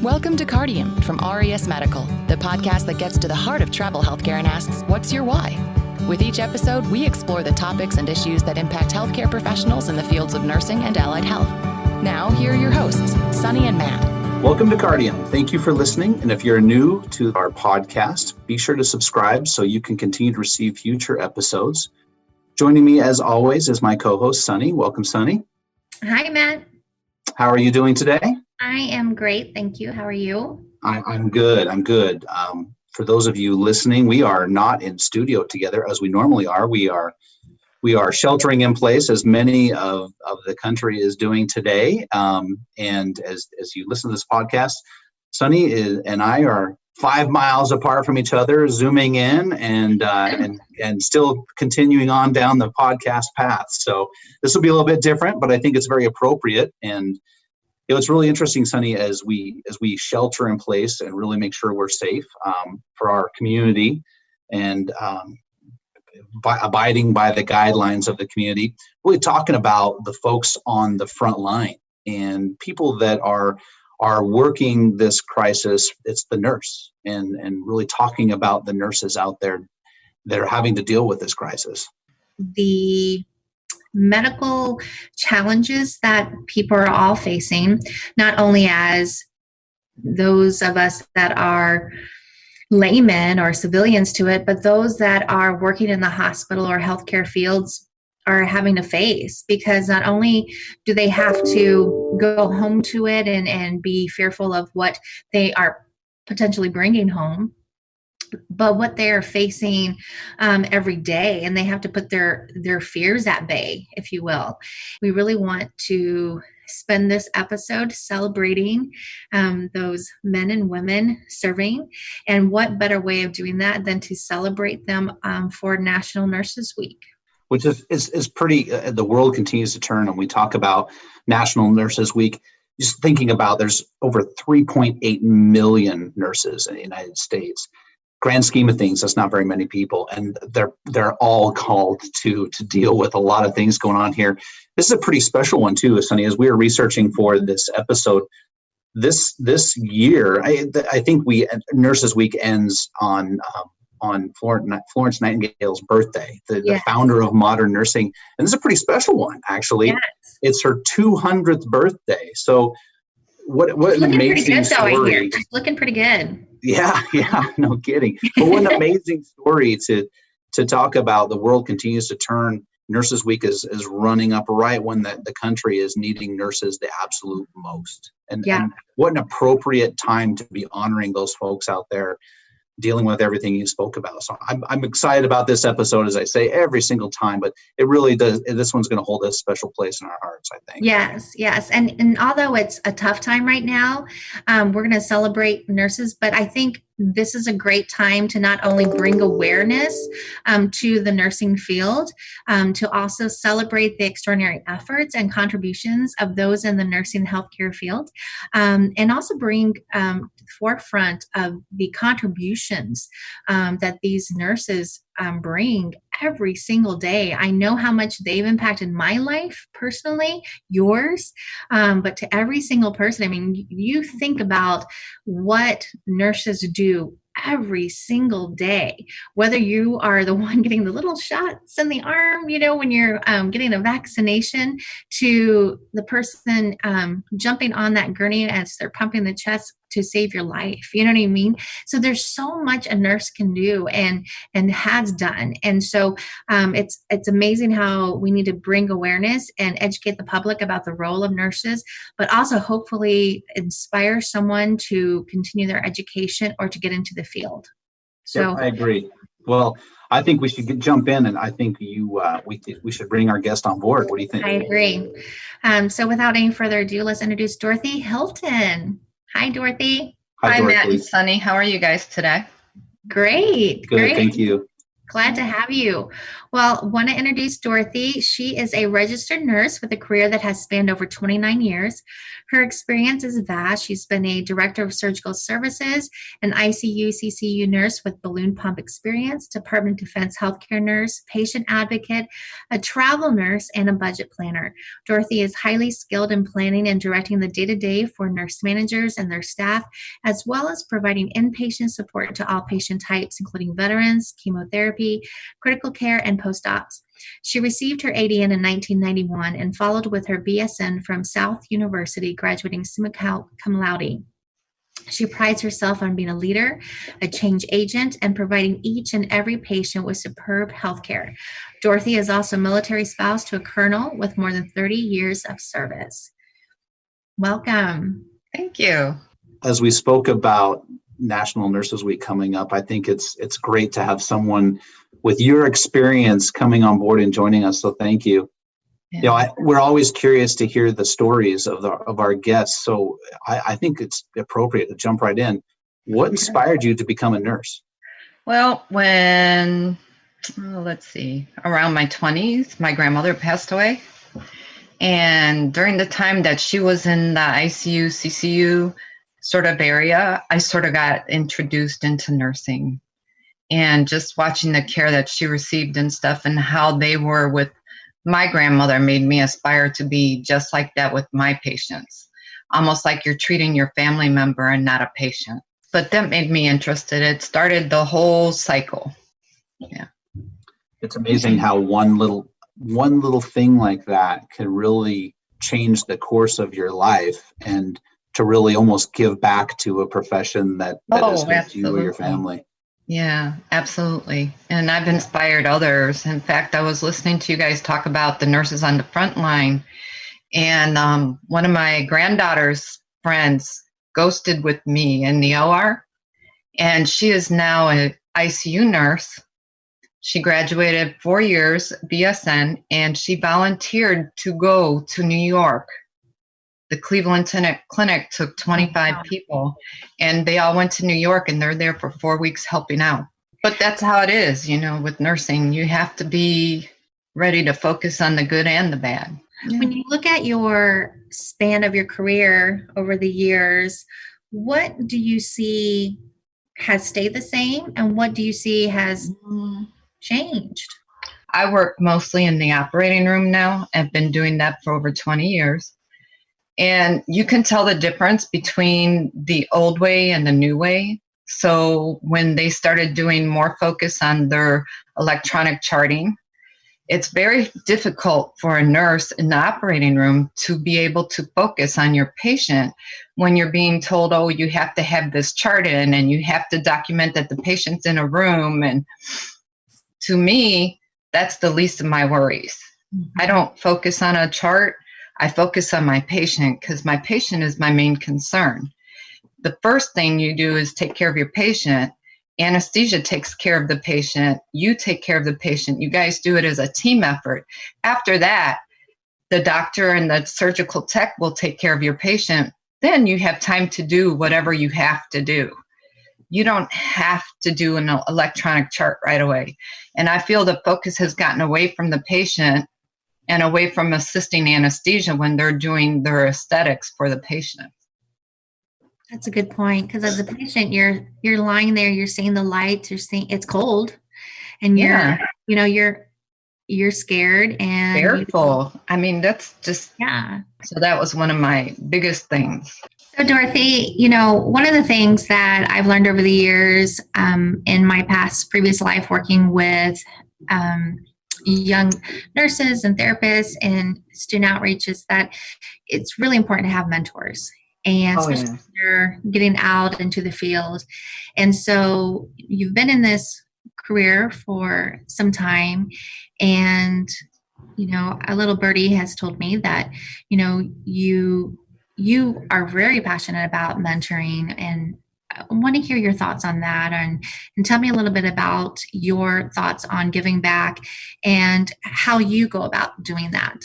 Welcome to Cardium from RES Medical, the podcast that gets to the heart of travel healthcare and asks, what's your why? With each episode, we explore the topics and issues that impact healthcare professionals in the fields of nursing and allied health. Now, here are your hosts, Sunny and Matt. Welcome to Cardium. Thank you for listening. And if you're new to our podcast, be sure to subscribe so you can continue to receive future episodes. Joining me, as always, is my co-host, Sunny. Welcome, Sunny. Hi, Matt. How are you doing today? I am great. Thank you. How are you? I'm good. For those of you listening, we are not in studio together as we normally are. We are sheltering in place, as many of the country is doing today. And as you listen to this podcast, Sunny and I are 5 miles apart from each other, zooming in and still continuing on down the podcast path. So this will be a little bit different, but I think it's very appropriate. And it's really interesting, Sunny, as we shelter in place and really make sure we're safe for our community and by abiding by the guidelines of the community, really talking about the folks on the front line and people that are working this crisis. It's the nurse and really talking about the nurses out there that are having to deal with this crisis. The medical challenges that people are all facing, not only as those of us that are laymen or civilians to it, but those that are working in the hospital or healthcare fields are having to face, because not only do they have to go home to it and be fearful of what they are potentially bringing home, but what they're facing every day, and they have to put their fears at bay, if you will. We really want to spend this episode celebrating those men and women serving, and what better way of doing that than to celebrate them for National Nurses Week. Which is pretty, the world continues to turn, and we talk about National Nurses Week. Just thinking about, there's over 3.8 million nurses in the United States. Grand scheme of things, that's not very many people, and they're all called to deal with a lot of things going on here. This is a pretty special one too, Sunny. As we were researching for this episode, this year, I think Nurses Week ends on Florence Nightingale's birthday, the founder of modern nursing, and this is a pretty special one, actually. Yes. It's her 200th birthday. So what an amazing story! She's looking pretty good. Yeah, no kidding. But what an amazing story to talk about. The world continues to turn. Nurses Week is running up right when the country is needing nurses the absolute most. And what an appropriate time to be honoring those folks out there dealing with everything you spoke about. So I'm excited about this episode, as I say every single time, but it really does. This one's going to hold a special place in our hearts, I think. Yes. And although it's a tough time right now, we're going to celebrate nurses, but I think this is a great time to not only bring awareness to the nursing field, to also celebrate the extraordinary efforts and contributions of those in the nursing healthcare field, and also bring to the forefront of the contributions that these nurses bring every single day. I know how much they've impacted my life personally, yours, but to every single person. I mean, you think about what nurses do every single day, whether you are the one getting the little shots in the arm, when you're getting a vaccination, to the person jumping on that gurney as they're pumping the chest to save your life. You know what I mean? So there's so much a nurse can do and has done. And so it's amazing how we need to bring awareness and educate the public about the role of nurses, but also hopefully inspire someone to continue their education or to get into the field. So I agree. Well, I think we should jump in, and I think we should bring our guest on board. What do you think? I agree. So without any further ado, let's introduce Dorothy Hilton. Hi, Dorothy. Hi, Matt and Sunny. How are you guys today? Great. Good, thank you. Glad to have you. Well, want to introduce Dorothy. She is a registered nurse with a career that has spanned over 29 years. Her experience is vast. She's been a director of surgical services, an ICU, CCU nurse with balloon pump experience, Department of Defense healthcare nurse, patient advocate, a travel nurse, and a budget planner. Dorothy is highly skilled in planning and directing the day-to-day for nurse managers and their staff, as well as providing inpatient support to all patient types, including veterans, chemotherapy, critical care, and post-ops. She received her ADN in 1991 and followed with her BSN from South University, graduating summa cum laude. She prides herself on being a leader, a change agent, and providing each and every patient with superb health care. Dorothy is also a military spouse to a colonel with more than 30 years of service. Welcome. Thank you. As we spoke about National Nurses Week coming up, I think it's great to have someone with your experience coming on board and joining us. So thank you. Yeah. We're always curious to hear the stories of our guests. So I think it's appropriate to jump right in. What inspired you to become a nurse? Well, around my 20s, my grandmother passed away. And during the time that she was in the ICU, CCU sort of area, I sort of got introduced into nursing. And just watching the care that she received and stuff and how they were with my grandmother made me aspire to be just like that with my patients. Almost like you're treating your family member and not a patient. But that made me interested. It started the whole cycle. Yeah. It's amazing how one little thing like that can really change the course of your life and to really almost give back to a profession that has helped you or your family. Yeah, absolutely. And I've inspired others. In fact, I was listening to you guys talk about the nurses on the front line. And one of my granddaughter's friends ghosted with me in the OR. And she is now an ICU nurse. She graduated 4 years BSN, and she volunteered to go to New York. The Cleveland Clinic took 25 people, and they all went to New York, and they're there for 4 weeks helping out. But that's how it is, with nursing. You have to be ready to focus on the good and the bad. Yeah. When you look at your span of your career over the years, what do you see has stayed the same, and what do you see has changed? I work mostly in the operating room now. I've been doing that for over 20 years. And you can tell the difference between the old way and the new way. So when they started doing more focus on their electronic charting, it's very difficult for a nurse in the operating room to be able to focus on your patient when you're being told, oh, you have to have this chart in and you have to document that the patient's in a room. And to me, that's the least of my worries. I don't focus on a chart. I focus on my patient because my patient is my main concern. The first thing you do is take care of your patient. Anesthesia takes care of the patient. You take care of the patient. You guys do it as a team effort. After that, the doctor and the surgical tech will take care of your patient. Then you have time to do whatever you have to do. You don't have to do an electronic chart right away. And I feel the focus has gotten away from the patient and away from assisting anesthesia when they're doing their aesthetics for the patient. That's a good point, because as a patient, you're lying there, you're seeing the lights, you're seeing it's cold, and you're scared and fearful. That's just So that was one of my biggest things. So Dorothy, one of the things that I've learned over the years in my previous life working with young nurses and therapists and student outreach is that it's really important to have mentors, and especially when you're getting out into the field. And so you've been in this career for some time, and a little birdie has told me that you are very passionate about mentoring, and I want to hear your thoughts on that, and tell me a little bit about your thoughts on giving back and how you go about doing that.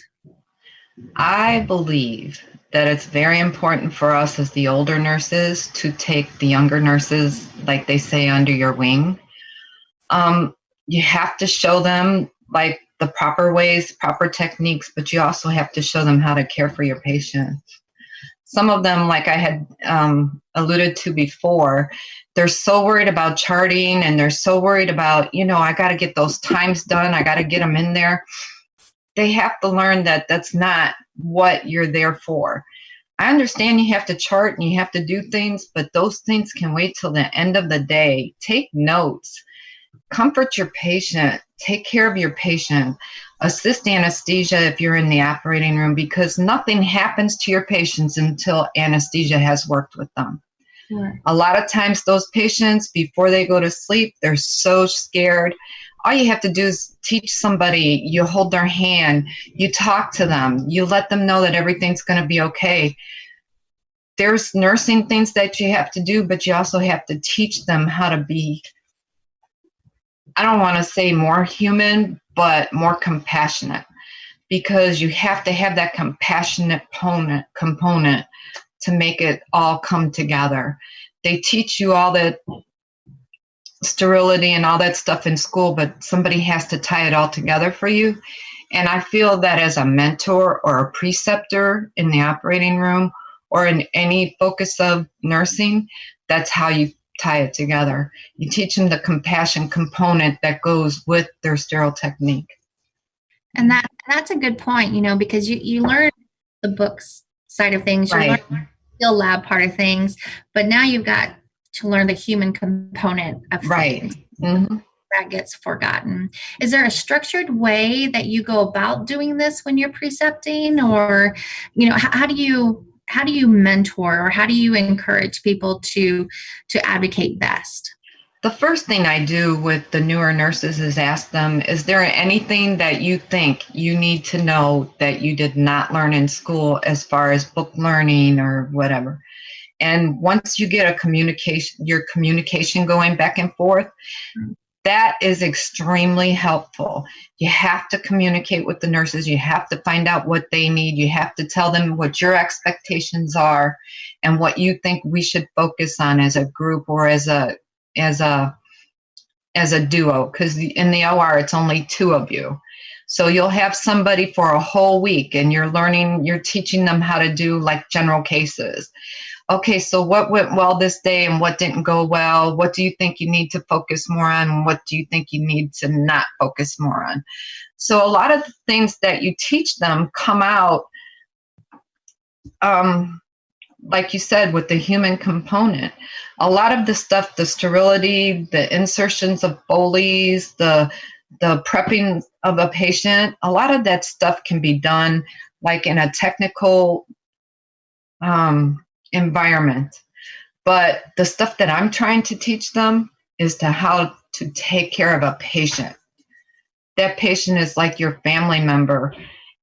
I believe that it's very important for us as the older nurses to take the younger nurses, like they say, under your wing. you have to show them like the proper ways, proper techniques, but you also have to show them how to care for your patients. Some of them, like I had alluded to before, they're so worried about charting, and they're so worried about, I got to get those times done. I got to get them in there. They have to learn that that's not what you're there for. I understand you have to chart and you have to do things, but those things can wait till the end of the day. Take notes. Comfort your patient. Take care of your patient. Assist anesthesia if you're in the operating room, because nothing happens to your patients until anesthesia has worked with them. Sure. A lot of times those patients, before they go to sleep, they're so scared. All you have to do is teach somebody. You hold their hand. You talk to them. You let them know that everything's going to be okay. There's nursing things that you have to do, but you also have to teach them how to be, I don't want to say more human, but more compassionate, because you have to have that compassionate component to make it all come together. They teach you all that sterility and all that stuff in school, but somebody has to tie it all together for you. And I feel that as a mentor or a preceptor in the operating room or in any focus of nursing, that's how you tie it together. You teach them the compassion component that goes with their sterile technique. And that's a good point, because you learn the books side of things, you right. learn the skill lab part of things, but now you've got to learn the human component of right. things. Mm-hmm. That gets forgotten. Is there a structured way that you go about doing this when you're precepting, or how do you mentor, or how do you encourage people to advocate best? The first thing I do with the newer nurses is ask them, is there anything that you think you need to know that you did not learn in school as far as book learning or whatever? And once you get your communication going back and forth, that is extremely helpful. You have to communicate with the nurses. You have to find out what they need. You have to tell them what your expectations are and what you think we should focus on as a group or as a duo, because in the OR it's only two of you. So you'll have somebody for a whole week and you're teaching them how to do like general cases. Okay, so what went well this day and what didn't go well? What do you think you need to focus more on? And what do you think you need to not focus more on? So a lot of the things that you teach them come out, like you said, with the human component. A lot of the stuff, the sterility, the insertions of Foleys, the prepping of a patient, a lot of that stuff can be done like in a technical environment. But the stuff that I'm trying to teach them is how to take care of a patient. That patient is like your family member.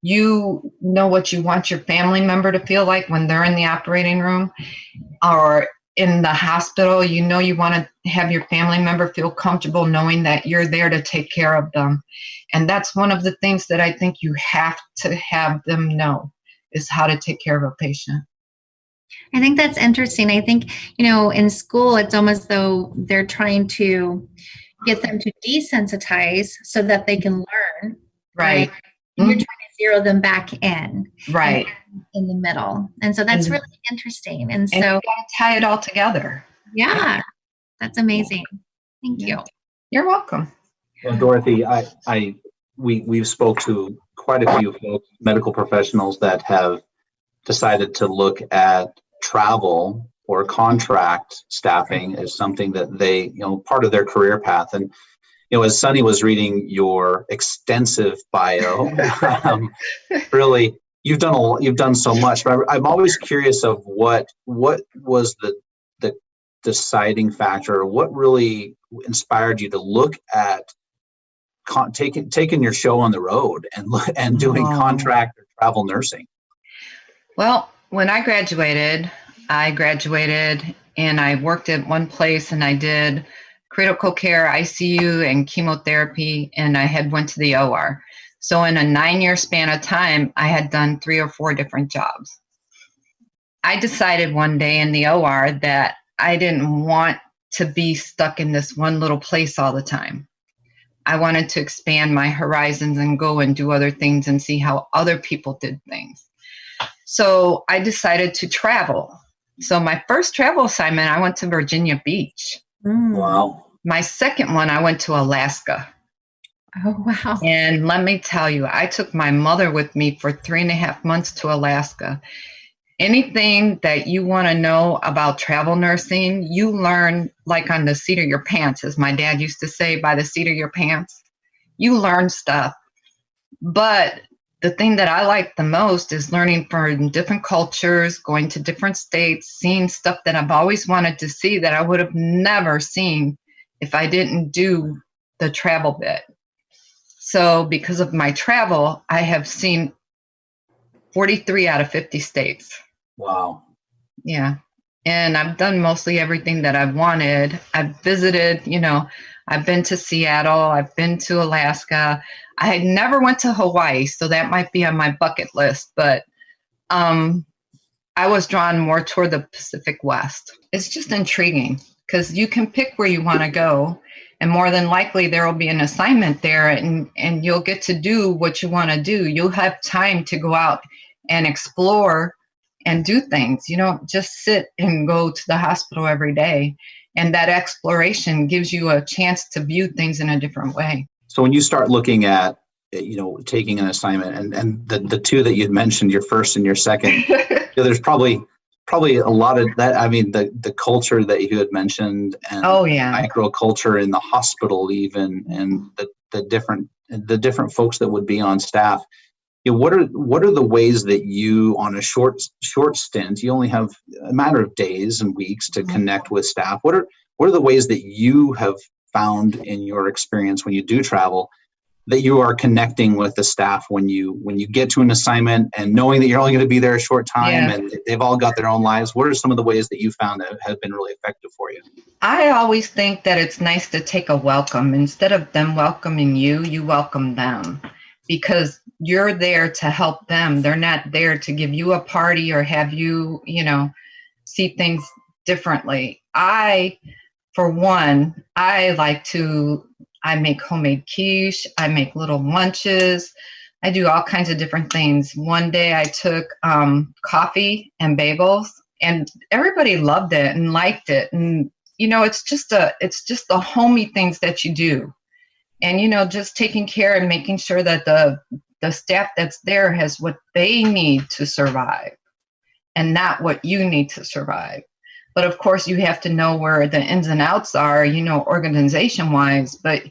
You know what you want your family member to feel like when they're in the operating room or in the hospital. You want to have your family member feel comfortable knowing that you're there to take care of them. And that's one of the things that I think you have to have them know, is how to take care of a patient. I think that's interesting. I think, in school, it's almost though they're trying to get them to desensitize so that they can learn. Right. Mm-hmm. You're trying to zero them back in. Right. In the middle. And so that's really interesting. And so you gotta tie it all together. Yeah. That's amazing. Thank you. You're welcome. Well, Dorothy, we've spoke to quite a few folks, medical professionals that have decided to look at travel or contract staffing as something that they, part of their career path. And, as Sunny was reading your extensive bio, really, you've done so much. But I'm always curious of what was the deciding factor, or what really inspired you to look at taking your show on the road and doing contract or travel nursing. Well, when I graduated and I worked at one place and I did critical care, ICU, and chemotherapy, and I had went to the OR. So in a 9-year span of time, I had done 3 or 4 different jobs. I decided one day in the OR that I didn't want to be stuck in this one little place all the time. I wanted to expand my horizons and go and do other things and see how other people did things. So I decided to travel. So my first travel assignment, I went to Virginia Beach. Wow. My second one, I went to Alaska. Oh, wow. And let me tell you, I took my mother with me for 3.5 months to Alaska. Anything that you want to know about travel nursing, you learn like on the seat of your pants, as my dad used to say, by the seat of your pants. You learn stuff. But the thing that I like the most is learning from different cultures, going to different states, seeing stuff that I've always wanted to see that I would have never seen if I didn't do the travel bit. So because of my travel, I have seen 43 out of 50 states. Wow. Yeah. And I've done mostly everything that I've wanted. I've visited, I've been to Seattle. I've been to Alaska. I had never went to Hawaii, so that might be on my bucket list. But I was drawn more toward the Pacific West. It's just intriguing because you can pick where you want to go. And more than likely, there will be an assignment there and you'll get to do what you want to do. You'll have time to go out and explore and do things. You don't just sit and go to the hospital every day. And that exploration gives you a chance to view things in a different way. So when you start looking at, taking an assignment and the two that you'd mentioned, your first and your second, there's probably a lot of that. I mean, the culture that you had mentioned and microculture in the hospital even, and the different folks that would be on staff. What are the ways that you, on a short stint, you only have a matter of days and weeks to connect with staff. What are the ways that you have found in your experience when you do travel that you are connecting with the staff when you get to an assignment and knowing that you're only going to be there a short time and they've all got their own lives? What are some of the ways that you found that have been really effective for you? I always think that it's nice to take a welcome. Instead of them welcoming you, you welcome them, because you're there to help them. They're not there to give you a party or have you, see things differently. For one, I make homemade quiche. I make little lunches. I do all kinds of different things. One day I took coffee and bagels, and everybody loved it and liked it. And it's just the homey things that you do, and just taking care and making sure that the staff that's there has what they need to survive, and not what you need to survive. But of course, you have to know where the ins and outs are, organization-wise, but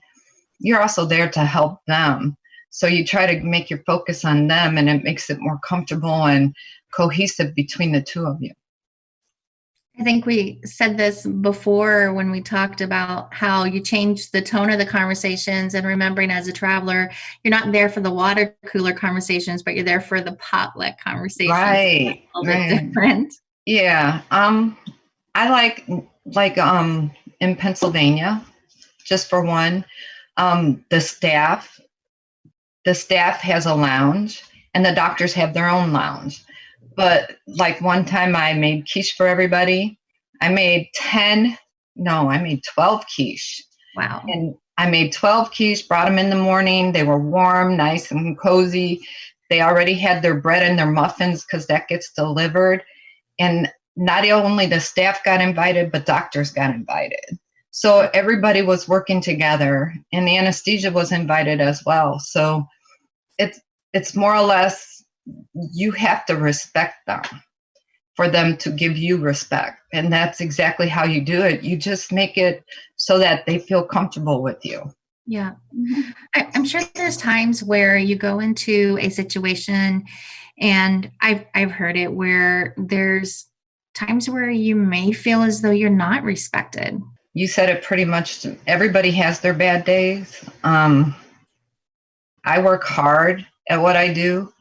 you're also there to help them. So you try to make your focus on them, and it makes it more comfortable and cohesive between the two of you. I think we said this before when we talked about how you change the tone of the conversations, and remembering as a traveler, you're not there for the water cooler conversations, but you're there for the potluck conversations. Right. A little bit different. Yeah. I like in Pennsylvania, just for one, the staff has a lounge and the doctors have their own lounge. But like one time I made quiche for everybody. I made 12 quiche. Wow. And I made 12 quiche, brought them in the morning. They were warm, nice and cozy. They already had their bread and their muffins because that gets delivered. And not only the staff got invited, but doctors got invited. So everybody was working together, and the anesthesia was invited as well. So it's more or less, you have to respect them for them to give you respect. And that's exactly how you do it. You just make it so that they feel comfortable with you. Yeah. I'm sure there's times where you go into a situation, and I've heard it, where there's times where you may feel as though you're not respected. You said it pretty much. Everybody has their bad days. I work hard at what I do,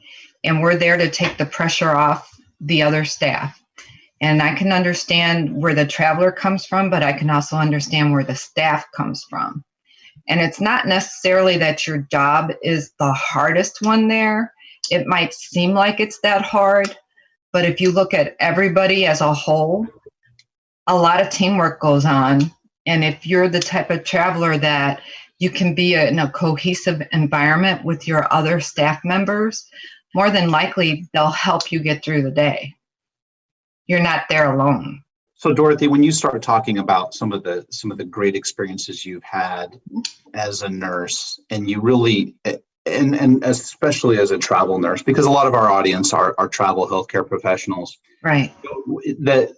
and we're there to take the pressure off the other staff. And I can understand where the traveler comes from, but I can also understand where the staff comes from. And it's not necessarily that your job is the hardest one there. It might seem like it's that hard, but if you look at everybody as a whole, a lot of teamwork goes on. And if you're the type of traveler that you can be in a cohesive environment with your other staff members, more than likely they'll help you get through the day. You're not there alone. So Dorothy, when you start talking about some of the great experiences you've had as a nurse, and you really, and especially as a travel nurse, because a lot of our audience are travel healthcare professionals, Right? that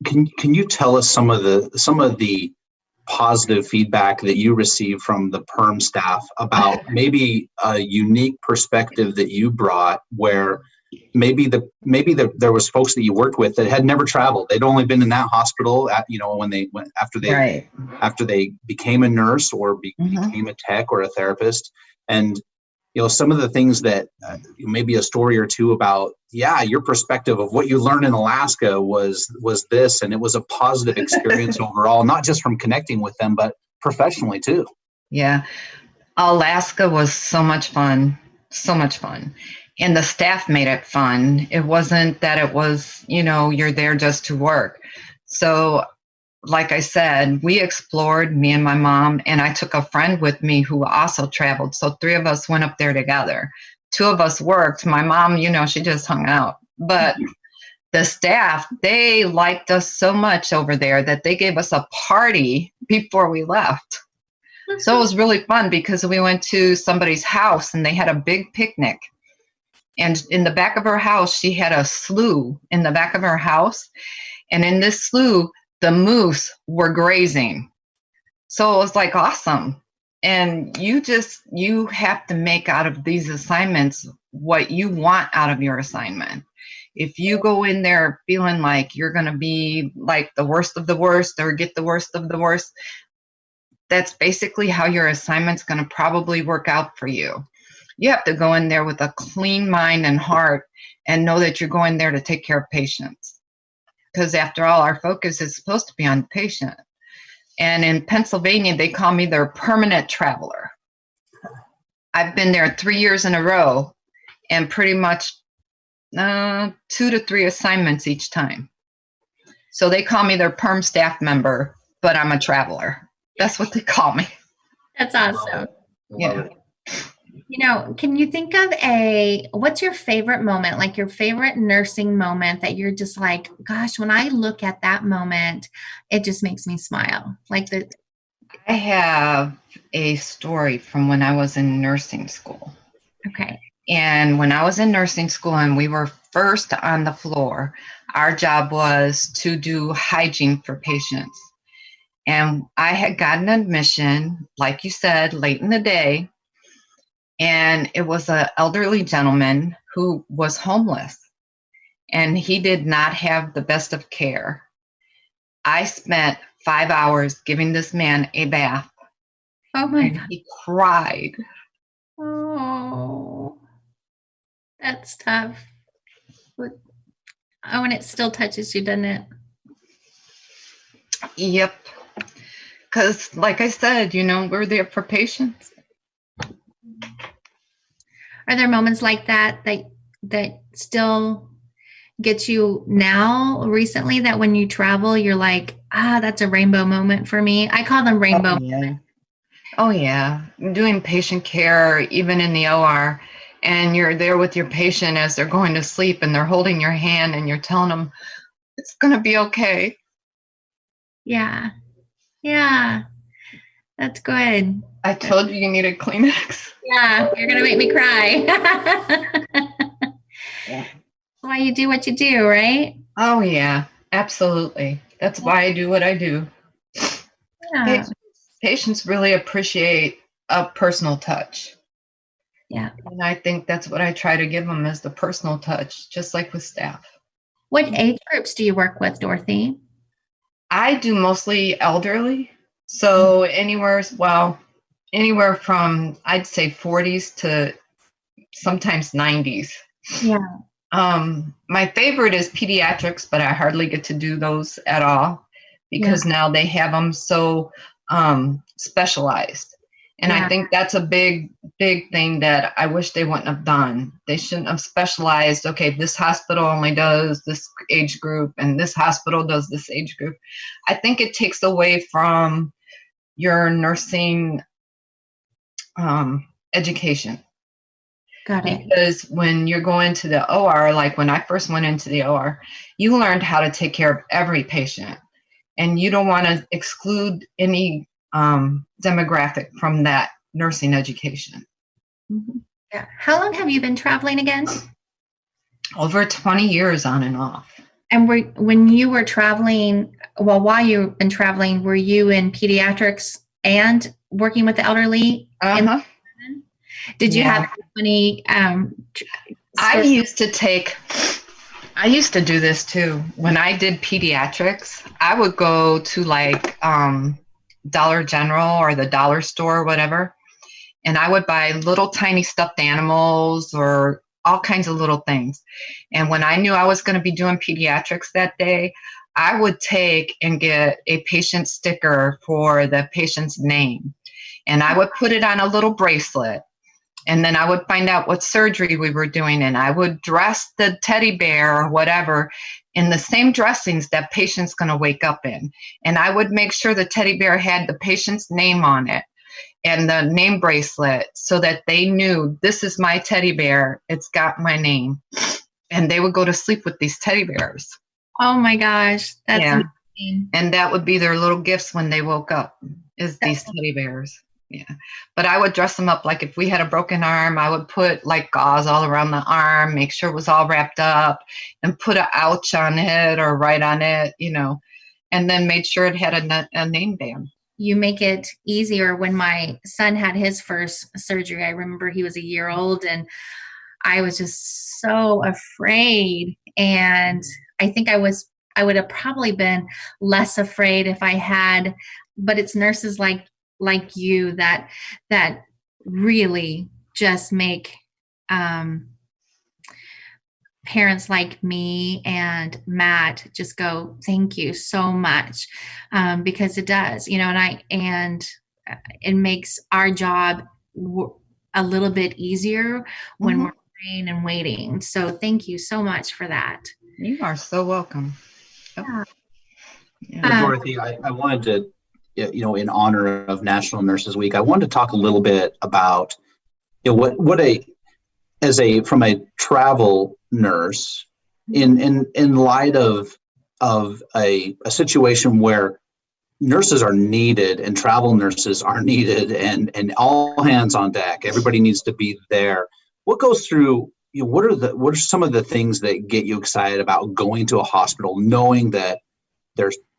can you tell us some of the positive feedback that you received from the perm staff about maybe a unique perspective that you brought, where maybe there was folks that you worked with that had never traveled. They'd only been in that hospital after they became a nurse or became a tech or a therapist. And some of the things that maybe a story or two about, your perspective of what you learned in Alaska was this, and it was a positive experience overall, not just from connecting with them, but professionally too. Yeah. Alaska was so much fun. And the staff made it fun. It wasn't that it was, you're there just to work. So like I said, we explored, me and my mom, and I took a friend with me who also traveled. So 3 of us went up there together. 2 of us worked. My mom, she just hung out. But the staff, they liked us so much over there that they gave us a party before we left. So it was really fun because we went to somebody's house and they had a big picnic. And in the back of her house, she had a slough in the back of her house. And in this slough, the moose were grazing. So it was like awesome. And you have to make out of these assignments what you want out of your assignment. If you go in there feeling like you're going to be like the worst of the worst or get the worst of the worst, that's basically how your assignment's going to probably work out for you. You have to go in there with a clean mind and heart and know that you're going there to take care of patients. Because after all, our focus is supposed to be on the patient. And in Pennsylvania, they call me their permanent traveler. I've been there 3 years in a row and pretty much 2 to 3 assignments each time. So they call me their perm staff member, but I'm a traveler. That's what they call me. That's awesome. Yeah. Can you think of what's your favorite moment, like your favorite nursing moment that you're just like, gosh, when I look at that moment, it just makes me smile. I have a story from when I was in nursing school. Okay. And when I was in nursing school and we were first on the floor, our job was to do hygiene for patients. And I had gotten admission, like you said, late in the day. And it was an elderly gentleman who was homeless. And he did not have the best of care. I spent 5 hours giving this man a bath. Oh my God. He cried. Oh, that's tough. Oh, and it still touches you, doesn't it? Yep. Because like I said, we're there for patients. Are there moments like that still get you now recently, that when you travel, you're like, that's a rainbow moment for me? I call them rainbow. Oh, yeah. Doing patient care, even in the OR, and you're there with your patient as they're going to sleep and they're holding your hand and you're telling them, it's going to be okay. Yeah. Yeah. That's good. I told you needed Kleenex. Yeah, you're going to make me cry. That's why you do what you do, right? Oh, yeah, absolutely. That's why I do what I do. Yeah. Patients really appreciate a personal touch. Yeah. And I think that's what I try to give them, is the personal touch, just like with staff. What age groups do you work with, Dorothy? I do mostly elderly. So anywhere from, I'd say 40s to sometimes 90s. Yeah. My favorite is pediatrics, but I hardly get to do those at all because now they have them so specialized. And I think that's a big thing that I wish they wouldn't have done. They shouldn't have specialized. Okay, this hospital only does this age group and this hospital does this age group. I think it takes away from your nursing education. Got it. Because when you're going to the OR, like when I first went into the OR, you learned how to take care of every patient, and you don't want to exclude any demographic from that nursing education. Mm-hmm. Yeah. How long have you been traveling again? Over 20 years on and off. And when you were traveling, well, while you've been traveling, were you in pediatrics and working with the elderly? Uh-huh. Did you have any? I used to do this too. When I did pediatrics, I would go to like Dollar General or the dollar store or whatever, and I would buy little tiny stuffed animals or all kinds of little things. And when I knew I was going to be doing pediatrics that day, I would take and get a patient sticker for the patient's name, and I would put it on a little bracelet. And then I would find out what surgery we were doing, and I would dress the teddy bear or whatever in the same dressings that patient's going to wake up in. And I would make sure the teddy bear had the patient's name on it and the name bracelet so that they knew, this is my teddy bear. It's got my name. And they would go to sleep with these teddy bears. Oh my gosh. That's amazing. And that would be their little gifts when they woke up, is these teddy bears. Yeah. But I would dress them up. Like if we had a broken arm, I would put like gauze all around the arm, make sure it was all wrapped up, and put a ouch on it or write on it, and then made sure it had a name band. You make it easier. When my son had his first surgery, I remember he was a year old, and I was just so afraid. And I think I would have probably been less afraid if I had, but it's nurses like you that really just make parents like me and Matt just go, thank you so much, because it does, and it makes our job a little bit easier when we're praying and waiting. So thank you so much for that. You are so welcome. Yeah. Well, Dorothy, I wanted to, in honor of National Nurses Week, I wanted to talk a little bit about, from a travel nurse, in light of a situation where nurses are needed and travel nurses are needed, and all hands on deck, everybody needs to be there. What goes through, what are some of the things that get you excited about going to a hospital, knowing that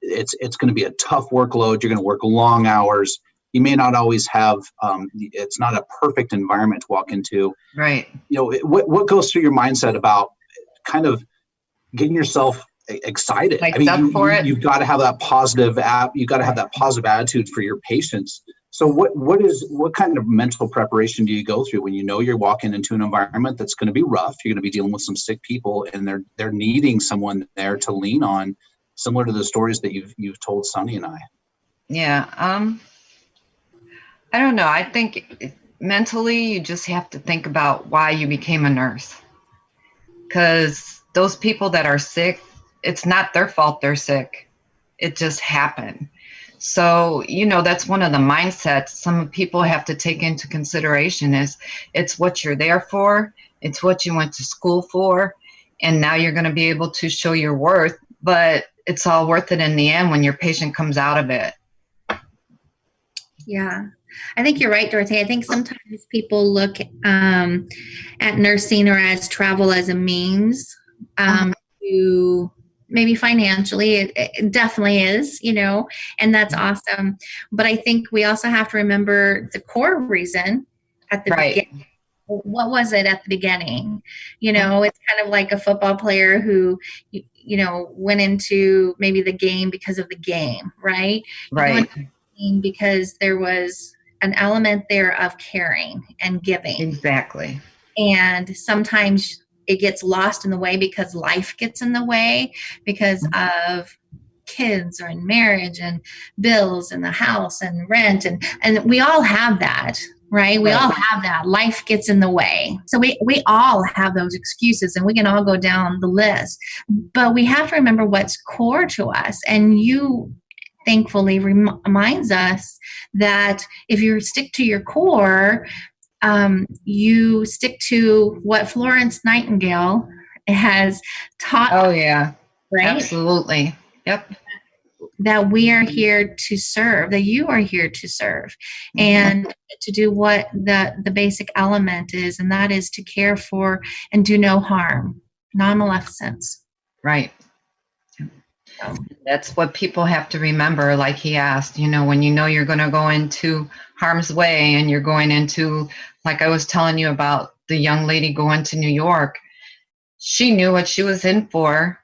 it's going to be a tough workload. You're going to work long hours. You may not always have, it's not a perfect environment to walk into. Right. What goes through your mindset about kind of getting yourself excited? You've got to have that positive you've got to have that positive attitude for your patients. So what kind of mental preparation do you go through when you're walking into an environment that's going to be rough? You're going to be dealing with some sick people, and they're needing someone there to lean on, similar to the stories that you've told Sunny and I. Yeah. I don't know. I think mentally you just have to think about why you became a nurse. Because those people that are sick, it's not their fault they're sick. It just happened. So, that's one of the mindsets some people have to take into consideration is it's what you're there for. It's what you went to school for. And now you're going to be able to show your worth. But it's all worth it in the end when your patient comes out of it. Yeah, I think you're right, Dorothy. I think sometimes people look at nursing or as travel as a means to maybe financially. It definitely is, and that's awesome. But I think we also have to remember the core reason at the beginning. What was it at the beginning? It's kind of like a football player who, went into maybe the game because of the game, right? Right. Because there was an element there of caring and giving. Exactly. And sometimes it gets lost in the way because life gets in the way because of kids or in marriage and bills and the house and rent. And we all have that. Right? We all have that. Life gets in the way. So we all have those excuses, and we can all go down the list. But we have to remember what's core to us. And you thankfully reminds us that if you stick to your core, you stick to what Florence Nightingale has taught. Oh, yeah. Right? Absolutely. Yep. That we are here to serve, that you are here to serve, and to do what the basic element is, and that is to care for and do no harm, non-maleficence. Right. That's what people have to remember. Like he asked, when you're going to go into harm's way, and you're going into, like I was telling you about the young lady going to New York, she knew what she was in for.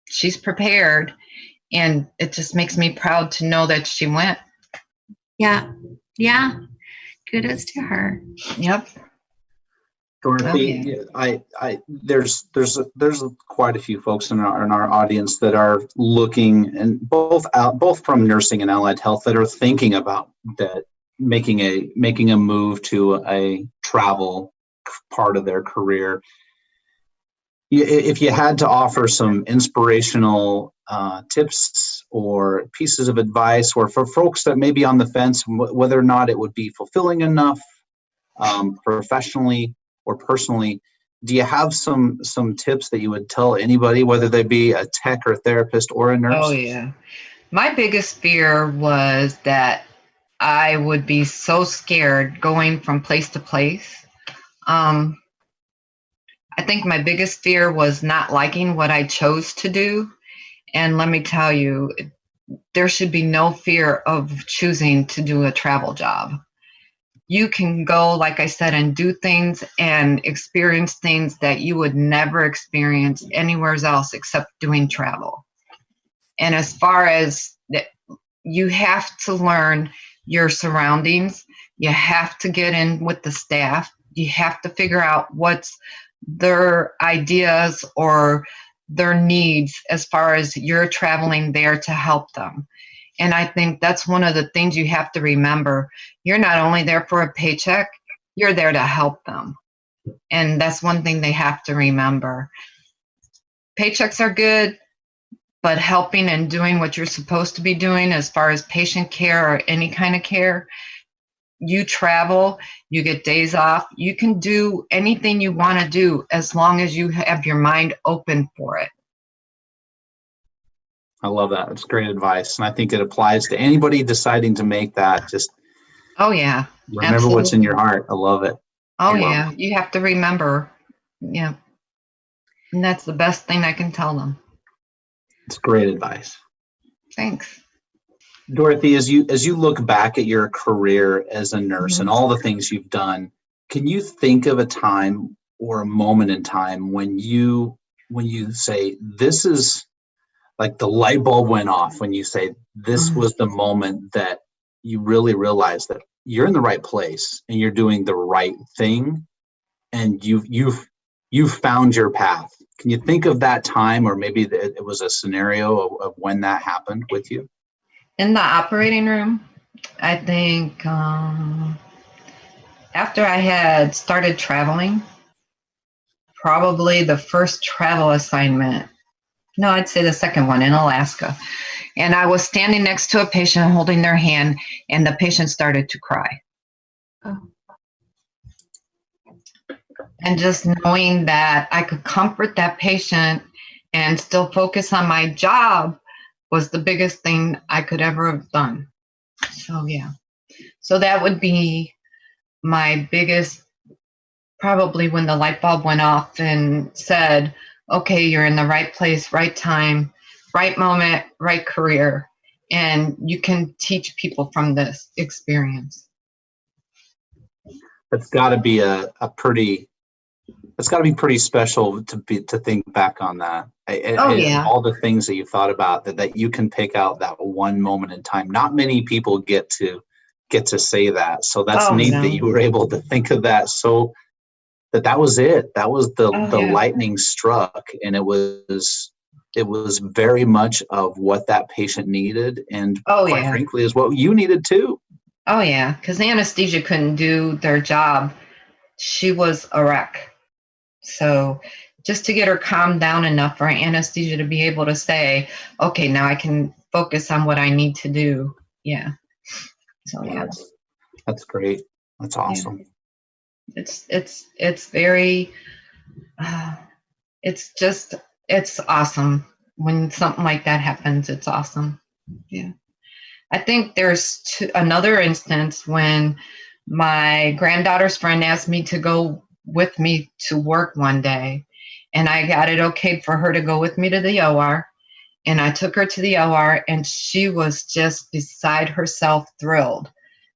She's prepared. And it just makes me proud to know that she went. Yeah. Kudos to her. Yep. Dorothy, there's quite a few folks in our audience that are looking, and both from nursing and allied health, that are thinking about that, making a move to a travel part of their career. If you had to offer some inspirational tips or pieces of advice, or for folks that may be on the fence whether or not it would be fulfilling enough professionally or personally, do you have some tips that you would tell anybody, whether they be a tech or therapist or a nurse? Oh, yeah. My biggest fear was that I would be so scared going from place to place. I think my biggest fear was not liking what I chose to do. And let me tell you, there should be no fear of choosing to do a travel job. You can go, like I said, and do things and experience things that you would never experience anywhere else except doing travel. And as far as that, you have to learn your surroundings. You have to get in with the staff. You have to figure out what's their ideas or their needs as far as you're traveling there to help them. And I think that's one of the things you have to remember. You're not only there for a paycheck, you're there to help them. And that's one thing they have to remember. Paychecks are good, but helping and doing what you're supposed to be doing as far as patient care or any kind of care, you travel, you get days off, you can do anything you want to do as long as you have your mind open for it. I love that. It's great advice. And I think it applies to anybody deciding to make that. Just remember absolutely. What's in your heart. I love it. You have to remember. Yeah. And that's the best thing I can tell them. It's great advice. Thanks. Dorothy, as you look back at your career as a nurse and all the things you've done, can you think of a time or a moment in time when you say, this is like the light bulb went off, when you say this was the moment that you really realized that you're in the right place and you're doing the right thing and you've found your path? Can you think of that time, or maybe it was a scenario of when that happened with you? In the operating room, I think after I had started traveling, probably the first travel assignment, no, I'd say the second one in Alaska. And I was standing next to a patient holding their hand, and the patient started to cry. Oh. And just knowing that I could comfort that patient and still focus on my job was the biggest thing I could ever have done. So, yeah. So that would be my biggest, probably when the light bulb went off and said, okay, you're in the right place, right time, right moment, right career. And you can teach people from this experience. That's got to be pretty special to think back on that. Yeah. All the things that you thought about that you can pick out that one moment in time. Not many people get to say that. So that's neat that you were able to think of that. So that was it. That was the lightning struck, and it was very much of what that patient needed, and quite frankly is what you needed too. Oh yeah, because anesthesia couldn't do their job. She was a wreck. So just to get her calmed down enough for anesthesia to be able to say, okay, now I can focus on what I need to do. Yeah. So yeah. That's great. That's awesome. Yeah. It's very, it's awesome when something like that happens. It's awesome. Yeah. I think there's another instance when my granddaughter's friend asked me to go with me to work one day, and I got it okay for her to go with me to the OR. And I took her to the OR, and she was just beside herself thrilled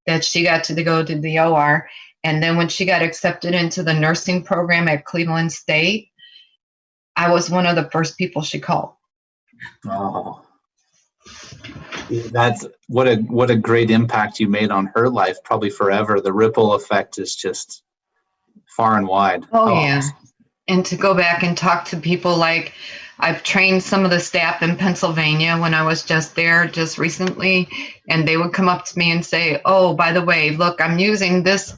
that she got to go to the OR. And then when she got accepted into the nursing program at Cleveland State, I was one of the first people she called. Oh, that's what a great impact you made on her life, probably forever. The ripple effect is just far and wide. Oh yeah. And to go back and talk to people, like I've trained some of the staff in Pennsylvania when I was just there just recently, and they would come up to me and say, oh, by the way, look, I'm using this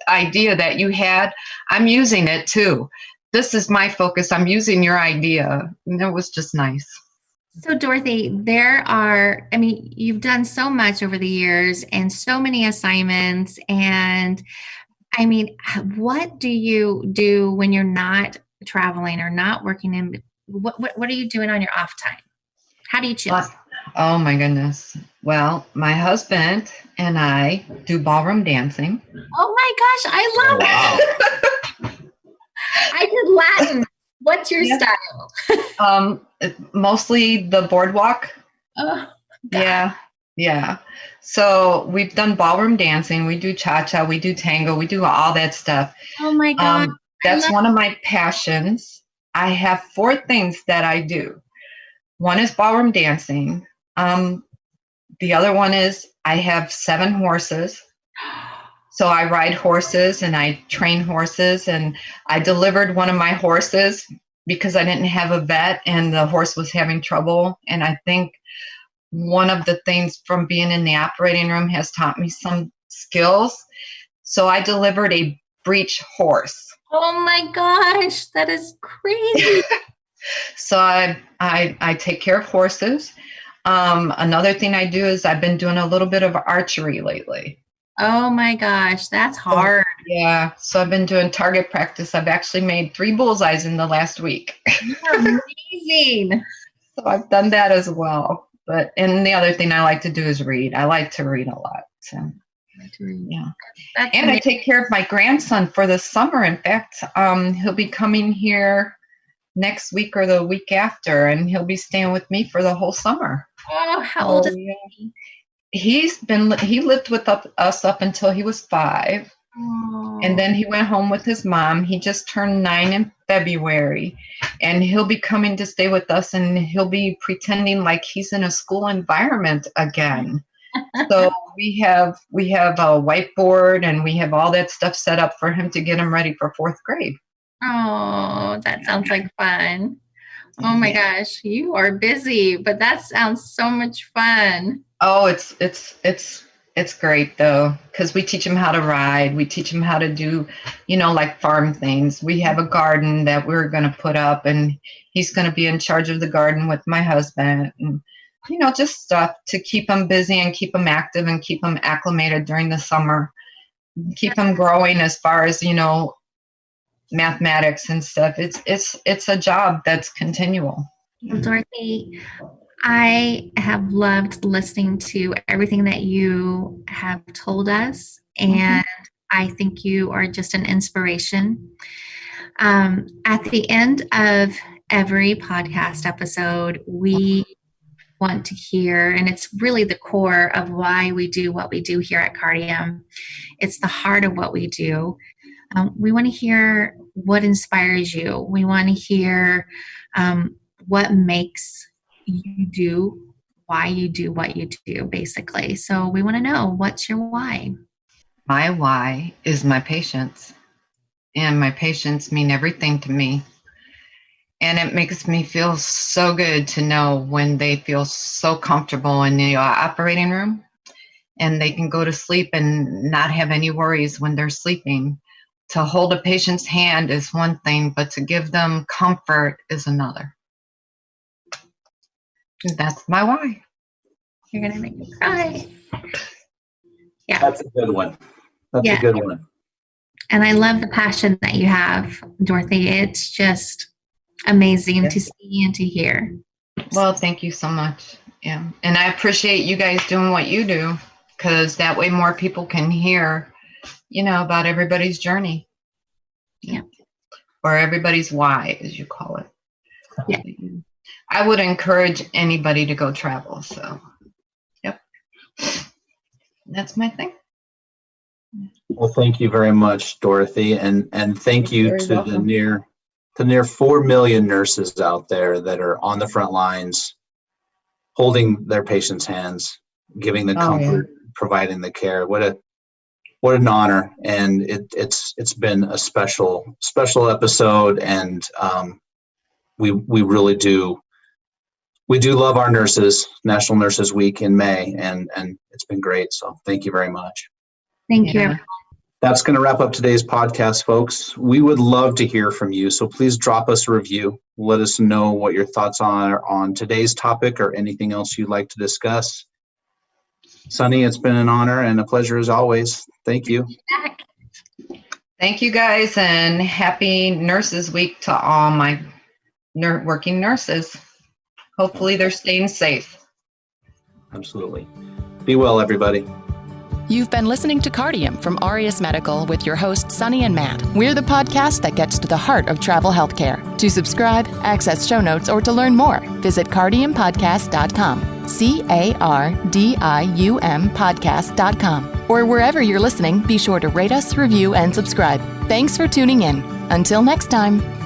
idea that you had. I'm using it too. This is my focus. I'm using your idea. And it was just nice. So Dorothy, you've done so much over the years and so many assignments. And what do you do when you're not traveling or not working in, what are you doing on your off time? How do you chill? Oh my goodness. Well, my husband and I do ballroom dancing. Oh my gosh, I love it. I did Latin. What's your style? Mostly the boardwalk. Oh, God. Yeah. So we've done ballroom dancing. We do cha-cha. We do tango. We do all that stuff. Oh my God. That's one of my passions. I have 4 things that I do. One is ballroom dancing. The other one is I have 7 horses. So I ride horses and I train horses, and I delivered one of my horses because I didn't have a vet and the horse was having trouble. And I think one of the things from being in the operating room has taught me some skills. So I delivered a breech horse. Oh my gosh, that is crazy. So I take care of horses. Another thing I do is I've been doing a little bit of archery lately. Oh my gosh, that's hard. Yeah, so I've been doing target practice. I've actually made 3 bullseyes in the last week. Amazing. So I've done that as well. And the other thing I like to do is read. I like to read a lot. So yeah. And I take care of my grandson for the summer. In fact, he'll be coming here next week or the week after, and he'll be staying with me for the whole summer. Oh, how old is he? He lived with us up until he was 5. Oh. And then he went home with his mom. He just turned 9 in February, and he'll be coming to stay with us, and he'll be pretending like he's in a school environment again. So we have a whiteboard, and we have all that stuff set up for him to get him ready for 4th grade. Oh, that sounds like fun. Oh my gosh, you are busy, but that sounds so much fun. Oh, it's great though, because we teach him how to ride. We teach him how to do, like farm things. We have a garden that we're going to put up, and he's going to be in charge of the garden with my husband, and just stuff to keep him busy and keep him active and keep him acclimated during the summer, keep him growing as far as mathematics and stuff. It's a job that's continual. Well, Dorothy, I have loved listening to everything that you have told us, and I think you are just an inspiration. At the end of every podcast episode, we want to hear, and it's really the core of why we do what we do here at Cardium. It's the heart of what we do. We want to hear what inspires you. We want to hear what makes you do why you do what you do, basically. So we want to know, what's your why? My why is my patients, and my patients mean everything to me. And it makes me feel so good to know when they feel so comfortable in the operating room and they can go to sleep and not have any worries when they're sleeping. To hold a patient's hand is one thing, but to give them comfort is another. That's my why. You're going to make me cry. Yeah. That's a good one. That's a good one. And I love the passion that you have, Dorothy. It's just amazing to see and to hear. Well, thank you so much. Yeah. And I appreciate you guys doing what you do, because that way more people can hear, about everybody's journey. Yeah. Or everybody's why, as you call it. Yeah. I would encourage anybody to go travel. So, yep. That's my thing. Well, thank you very much, Dorothy, and thank you to welcome. the near 4 million nurses out there that are on the front lines, holding their patients' hands, giving the comfort, providing the care. What an honor, and it's been a special episode, and we really do. We do love our nurses. National Nurses Week in May, and it's been great. So thank you very much. Thank you. That's going to wrap up today's podcast, folks. We would love to hear from you, so please drop us a review. Let us know what your thoughts are on today's topic or anything else you'd like to discuss. Sunny, it's been an honor and a pleasure as always. Thank you. Thank you, guys, and happy Nurses Week to all my working nurses. Hopefully they're staying safe. Absolutely. Be well, everybody. You've been listening to Cardium from Aureus Medical with your hosts, Sunny and Matt. We're the podcast that gets to the heart of travel healthcare. To subscribe, access show notes, or to learn more, visit cardiumpodcast.com, CARDIUM podcast.com. Or wherever you're listening, be sure to rate us, review, and subscribe. Thanks for tuning in. Until next time.